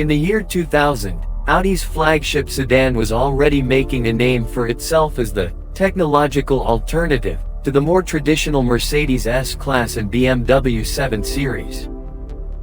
In the year 2000, Audi's flagship sedan was already making a name for itself as the technological alternative to the more traditional Mercedes S-Class and BMW 7 Series.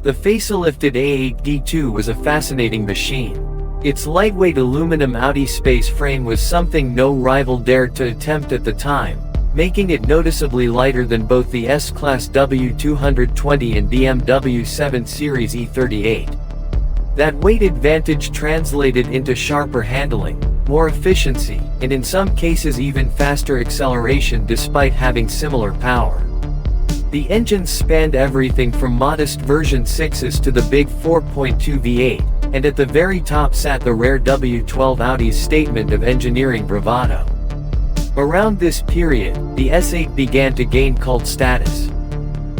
The facelifted A8D2 was a fascinating machine. Its lightweight aluminum Audi space frame was something no rival dared to attempt at the time, making it noticeably lighter than both the S-Class W220 and BMW 7 Series E38. That weight advantage translated into sharper handling, more efficiency, and in some cases even faster acceleration despite having similar power. The engines spanned everything from modest version 6s to the big 4.2 V8, and at the very top sat the rare W12 Audi's statement of engineering bravado. Around this period, the S8 began to gain cult status.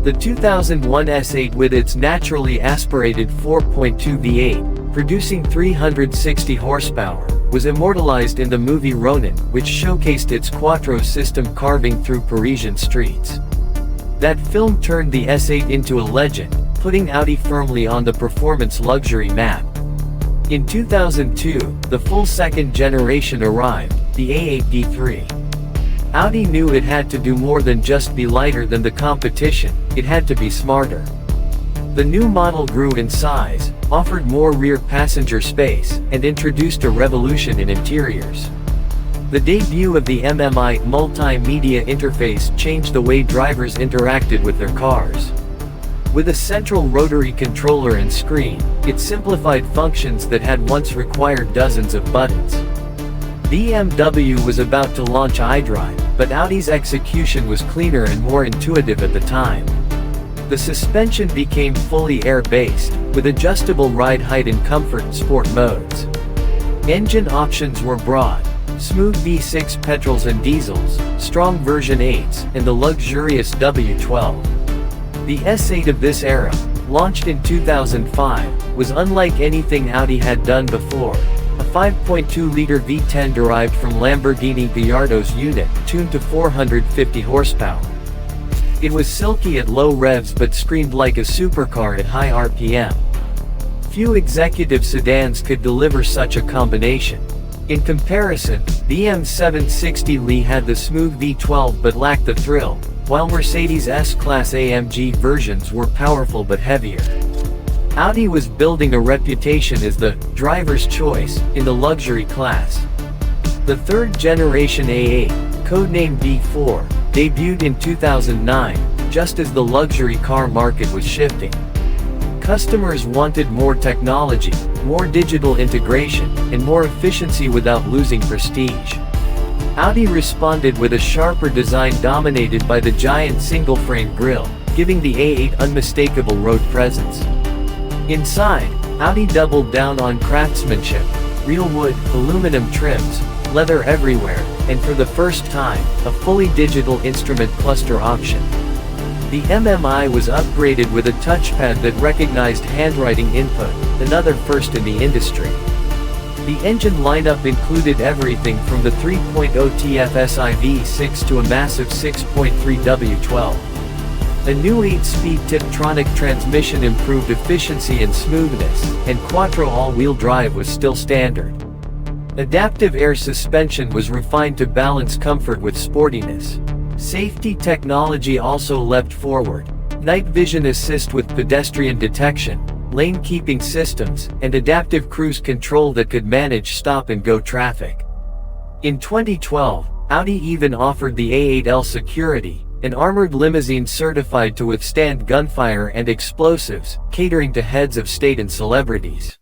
The 2001 S8 with its naturally aspirated 4.2 V8, producing 360 horsepower, was immortalized in the movie Ronin, which showcased its Quattro system carving through Parisian streets. That film turned the S8 into a legend, putting Audi firmly on the performance luxury map. In 2002, the full second generation arrived, the A8D3. Audi knew it had to do more than just be lighter than the competition, it had to be smarter. The new model grew in size, offered more rear passenger space, and introduced a revolution in interiors. The debut of the MMI multimedia interface changed the way drivers interacted with their cars. With a central rotary controller and screen, it simplified functions that had once required dozens of buttons. BMW was about to launch iDrive, but Audi's execution was cleaner and more intuitive at the time. The suspension became fully air-based, with adjustable ride height and comfort sport modes. Engine options were broad: smooth V6 petrols and diesels, strong version 8s, and the luxurious W12. The S8 of this era, launched in 2005, was unlike anything Audi had done before. A 5.2-liter V10 derived from Lamborghini Gallardo's unit, tuned to 450 horsepower. It was silky at low revs but screamed like a supercar at high RPM. Few executive sedans could deliver such a combination. In comparison, the M760Li had the smooth V12 but lacked the thrill, while Mercedes S-Class AMG versions were powerful but heavier. Audi was building a reputation as the driver's choice in the luxury class. The third-generation A8, codenamed V4, debuted in 2009, just as the luxury car market was shifting. Customers wanted more technology, more digital integration, and more efficiency without losing prestige. Audi responded with a sharper design dominated by the giant single-frame grille, giving the A8 unmistakable road presence. Inside, Audi doubled down on craftsmanship: real wood, aluminum trims, leather everywhere, and for the first time, a fully digital instrument cluster option. The MMI was upgraded with a touchpad that recognized handwriting input, another first in the industry. The engine lineup included everything from the 3.0 TFSI V6 to a massive 6.3 W12. A new 8-speed Tiptronic transmission improved efficiency and smoothness, and Quattro all-wheel drive was still standard. Adaptive air suspension was refined to balance comfort with sportiness. Safety technology also leapt forward: night vision assist with pedestrian detection, lane-keeping systems, and adaptive cruise control that could manage stop-and-go traffic. In 2012, Audi even offered the A8L Security, an armored limousine certified to withstand gunfire and explosives, catering to heads of state and celebrities.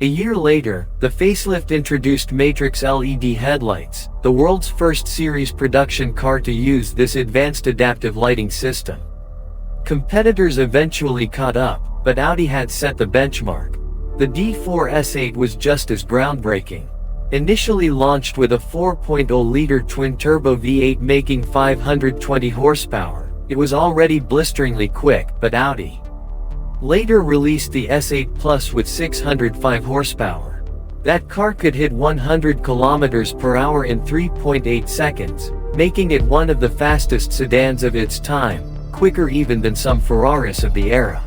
A year later, the facelift introduced Matrix LED headlights, the world's first series production car to use this advanced adaptive lighting system. Competitors eventually caught up, but Audi had set the benchmark. The D4 S8 was just as groundbreaking. Initially launched with a 4.0-liter twin-turbo V8 making 520 horsepower, it was already blisteringly quick, but Audi later released the S8 Plus with 605 horsepower. That car could hit 100 km per hour in 3.8 seconds, making it one of the fastest sedans of its time, quicker even than some Ferraris of the era.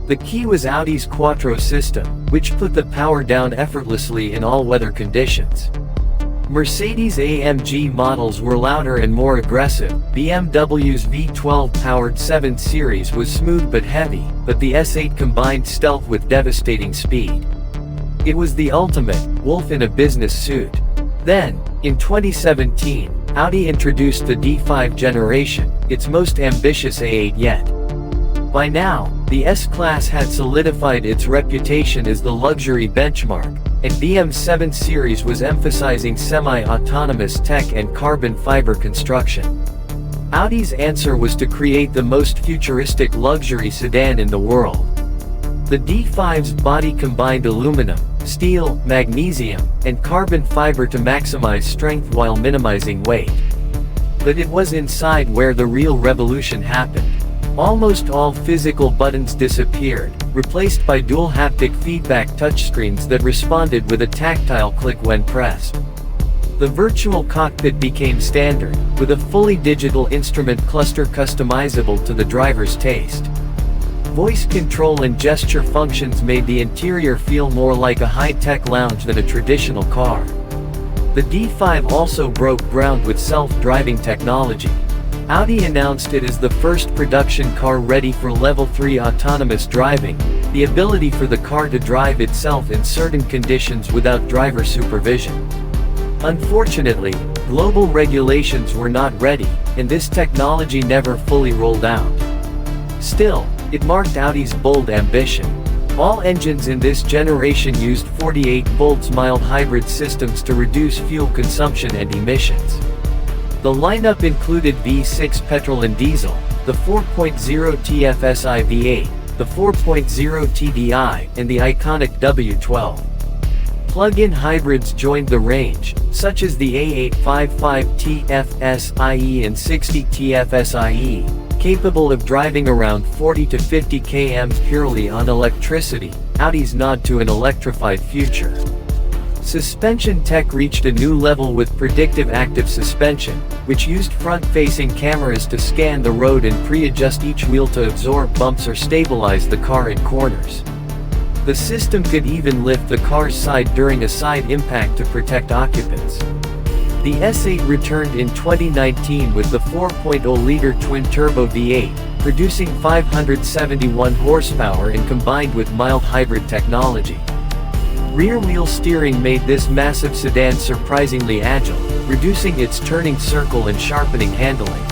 The key was Audi's Quattro system, which put the power down effortlessly in all weather conditions. Mercedes-AMG models were louder and more aggressive. BMW's V12-powered 7 Series was smooth but heavy, but the S8 combined stealth with devastating speed. It was the ultimate wolf in a business suit. Then, in 2017, Audi introduced the D5 generation, its most ambitious A8 yet. By now, the S-Class had solidified its reputation as the luxury benchmark, and BM's 7 Series was emphasizing semi-autonomous tech and carbon fiber construction. Audi's answer was to create the most futuristic luxury sedan in the world. The D5's body combined aluminum, steel, magnesium, and carbon fiber to maximize strength while minimizing weight. But it was inside where the real revolution happened. Almost all physical buttons disappeared, replaced by dual haptic feedback touchscreens that responded with a tactile click when pressed. The virtual cockpit became standard, with a fully digital instrument cluster customizable to the driver's taste. Voice control and gesture functions made the interior feel more like a high-tech lounge than a traditional car. The D5 also broke ground with self-driving technology. Audi announced it as the first production car ready for Level 3 autonomous driving, the ability for the car to drive itself in certain conditions without driver supervision. Unfortunately, global regulations were not ready, and this technology never fully rolled out. Still, it marked Audi's bold ambition. All engines in this generation used 48-volt mild hybrid systems to reduce fuel consumption and emissions. The lineup included V6 petrol and diesel, the 4.0 TFSI V8, the 4.0 TDI, and the iconic W12. Plug-in hybrids joined the range, such as the A8 55 TFSIe and 60 TFSIe, capable of driving around 40 to 50 km purely on electricity, Audi's nod to an electrified future. Suspension tech reached a new level with predictive active suspension, which used front-facing cameras to scan the road and pre-adjust each wheel to absorb bumps or stabilize the car in corners. The system could even lift the car's side during a side impact to protect occupants. The S8 returned in 2019 with the 4.0-liter twin-turbo V8, producing 571 horsepower and combined with mild hybrid technology. Rear-wheel steering made this massive sedan surprisingly agile, reducing its turning circle and sharpening handling.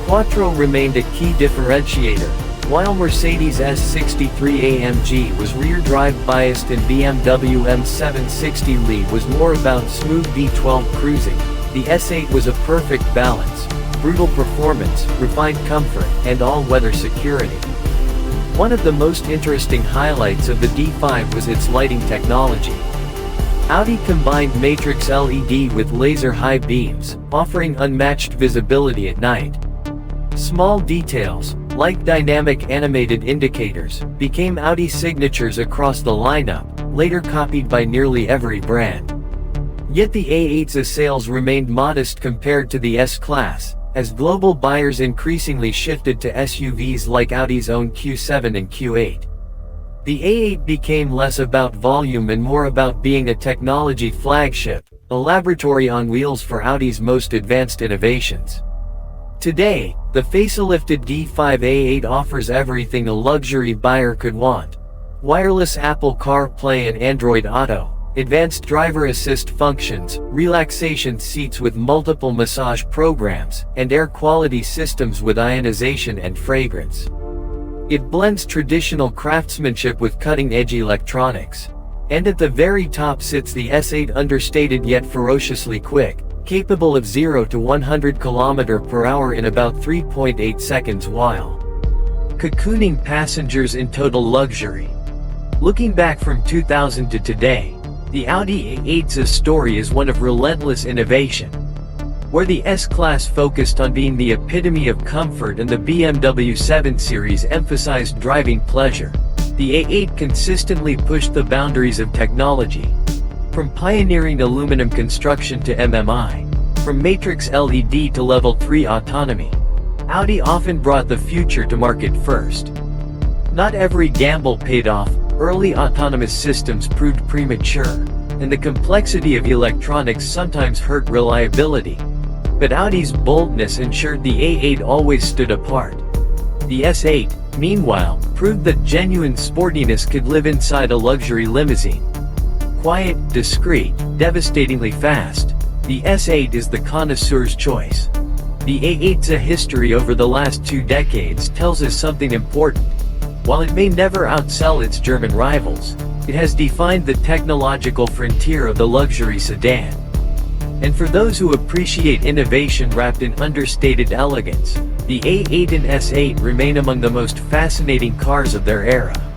Quattro remained a key differentiator, while Mercedes S63 AMG was rear-drive biased and BMW M760Li was more about smooth V12 cruising. The S8 was a perfect balance: brutal performance, refined comfort, and all-weather security. One of the most interesting highlights of the D5 was its lighting technology. Audi combined matrix LED with laser high beams, offering unmatched visibility at night. Small details, like dynamic animated indicators, became Audi signatures across the lineup, later copied by nearly every brand. Yet the A8's sales remained modest compared to the S-Class, as global buyers increasingly shifted to SUVs like Audi's own Q7 and Q8. The A8 became less about volume and more about being a technology flagship, a laboratory on wheels for Audi's most advanced innovations. Today, the facelifted D5 A8 offers everything a luxury buyer could want: wireless Apple CarPlay and Android Auto, advanced driver assist functions, relaxation seats with multiple massage programs, and air quality systems with ionization and fragrance. It blends traditional craftsmanship with cutting-edge electronics. And at the very top sits the S8, understated yet ferociously quick, capable of 0 to 100 km/h in about 3.8 seconds while cocooning passengers in total luxury. Looking back from 2000 to today, the Audi A8's story is one of relentless innovation. Where the S-Class focused on being the epitome of comfort and the BMW 7 Series emphasized driving pleasure, the A8 consistently pushed the boundaries of technology. From pioneering aluminum construction to MMI, from matrix LED to Level 3 autonomy, Audi often brought the future to market first. Not every gamble paid off. Early autonomous systems proved premature, and the complexity of electronics sometimes hurt reliability. But Audi's boldness ensured the A8 always stood apart. The S8, meanwhile, proved that genuine sportiness could live inside a luxury limousine. Quiet, discreet, devastatingly fast, the S8 is the connoisseur's choice. The A8's history over the last 2 decades tells us something important. While it may never outsell its German rivals, it has defined the technological frontier of the luxury sedan. And for those who appreciate innovation wrapped in understated elegance, the A8 and S8 remain among the most fascinating cars of their era.